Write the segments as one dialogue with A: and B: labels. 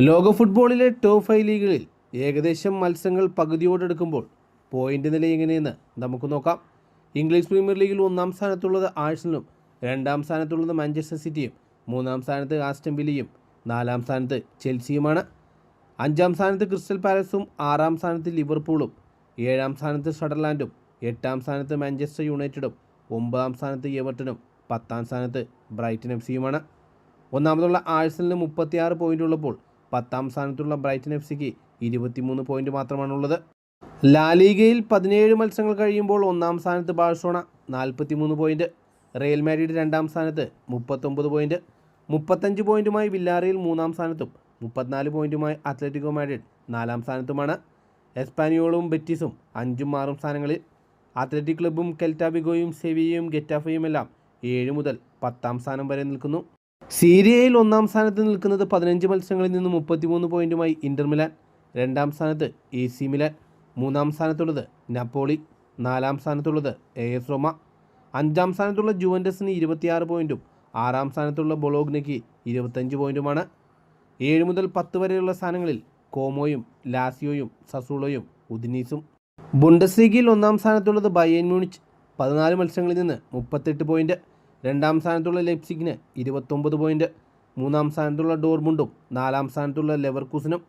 A: ലോക ഫുട്ബോളിലെ ടോപ്പ് 5 ലീഗുകളിൽ ഏകദേശം മത്സരങ്ങൾ പകുതിയോടെടുക്കുമ്പോൾ പോയിന്റ് നില എങ്ങനെയെന്ന് നമുക്ക് നോക്കാം. ഇംഗ്ലീഷ് പ്രീമിയർ ലീഗിൽ ഒന്നാം സ്ഥാനത്തുള്ളത് ആഴ്സണലും, രണ്ടാം സ്ഥാനത്തുള്ളത് മാഞ്ചസ്റ്റർ സിറ്റിയും, മൂന്നാം സ്ഥാനത്ത് ആസ്റ്റൺ വില്ലയും, നാലാം സ്ഥാനത്ത് ചെൽസിയുമാണ്. അഞ്ചാം സ്ഥാനത്ത് ക്രിസ്റ്റൽ പാലസും, ആറാം സ്ഥാനത്ത് ലിവർപൂളും, ഏഴാം സ്ഥാനത്ത് സഡർലാൻഡും, എട്ടാം സ്ഥാനത്ത് മാഞ്ചസ്റ്റർ യുണൈറ്റഡും, ഒമ്പതാം സ്ഥാനത്ത് എവർട്ടനും, പത്താം സ്ഥാനത്ത് ബ്രൈറ്റൺ എഫ് സിയുമാണ്. ഒന്നാമതുള്ള ആഴ്സണലിന് 36 പോയിന്റ് ഉള്ളപ്പോൾ പത്താം സ്ഥാനത്തുള്ള ബ്രൈറ്റൺ എഫ് സിക്ക് 23 പോയിന്റ് മാത്രമാണുള്ളത്. ലാലീഗയിൽ 17 മത്സരങ്ങൾ കഴിയുമ്പോൾ ഒന്നാം സ്ഥാനത്ത് ബാഴ്സലോണ 43 പോയിന്റ്, റയൽ മാഡ്രിഡ് രണ്ടാം സ്ഥാനത്ത് 39 പോയിന്റ്, 35 പോയിന്റുമായി വില്ലാറിയൽ മൂന്നാം സ്ഥാനത്തും 34 പോയിന്റുമായി അത്ലറ്റിക്കോ മാഡ്രിഡ് നാലാം സ്ഥാനത്തുമാണ്. എസ്പാനിയോളും ബെറ്റിസും 5ഉം 6ഉം സ്ഥാനങ്ങളിൽ. അത്ലറ്റിക് ക്ലബ്ബും കെൽറ്റാബിഗോയും സെവിയയും ഗെറ്റാഫയുമെല്ലാം 7 മുതൽ 10ആം സ്ഥാനം വരെ നിൽക്കുന്നു. സീരിയയിൽ ഒന്നാം സ്ഥാനത്ത് നിൽക്കുന്നത് 15 മത്സരങ്ങളിൽ നിന്ന് 33 പോയിന്റുമായി ഇന്റർ മിലാൻ, രണ്ടാം സ്ഥാനത്ത് AC മിലാൻ, മൂന്നാം സ്ഥാനത്തുള്ളത് നപ്പോളി, നാലാം സ്ഥാനത്തുള്ളത് AS റോമ, അഞ്ചാം സ്ഥാനത്തുള്ള ജുവൻറ്റസിന് 26 പോയിന്റും ആറാം സ്ഥാനത്തുള്ള ബൊളോഗ്നയ്ക്ക് 25 പോയിന്റുമാണ്. 7 മുതൽ 10 വരെയുള്ള സ്ഥാനങ്ങളിൽ കോമോയും ലാസിയോയും സസൂളോയും ഉദിനീസും. ബുണ്ടസ് ലീഗയിൽ ഒന്നാം സ്ഥാനത്തുള്ളത് ബയേൺ മ്യൂണിച്ച് 14 മത്സരങ്ങളിൽ നിന്ന് 38 പോയിന്റ്, രണ്ടാം സ്ഥാനത്തുള്ള ലെപ്സിഗിന് 29 പോയിന്റ്, മൂന്നാം സ്ഥാനത്തുള്ള ഡോർമുണ്ടും നാലാം സ്ഥാനത്തുള്ള ലെവർകൂസനും.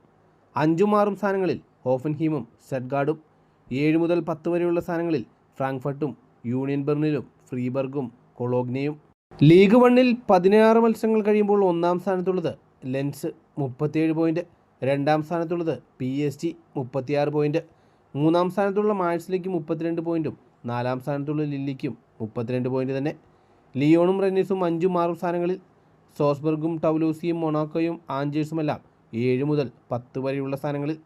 A: 5ഉം 6ഉം സ്ഥാനങ്ങളിൽ ഹോഫൻഹീമും സ്റ്റട്ട്ഗാർഡും. 7 മുതൽ 10 വരെയുള്ള സ്ഥാനങ്ങളിൽ ഫ്രാങ്ക്ഫർട്ടും യൂണിയൻ ബെർലിനും ഫ്രീബർഗും കൊളോഗ്നയും. ലീഗ് 1-ൽ 16 മത്സരങ്ങൾ കഴിയുമ്പോൾ ഒന്നാം സ്ഥാനത്തുള്ളത് ലെൻസ് 37 പോയിന്റ്, രണ്ടാം സ്ഥാനത്തുള്ളത് PSG 36 പോയിന്റ്, മൂന്നാം സ്ഥാനത്തുള്ള മാഴ്സലിക്ക് 32 പോയിന്റും നാലാം സ്ഥാനത്തുള്ള ലില്ലിക്കും 32 പോയിന്റ് തന്നെ. ലിയോണും റെന്നീസും 5ഉം 6ഉം സ്ഥാനങ്ങളിൽ. സോസ്ബർഗും ടൗലൂസിയും മൊണാക്കോയും ആഞ്ചേഴ്സുമെല്ലാം 7 മുതൽ 10 വരെയുള്ള സ്ഥാനങ്ങളിൽ.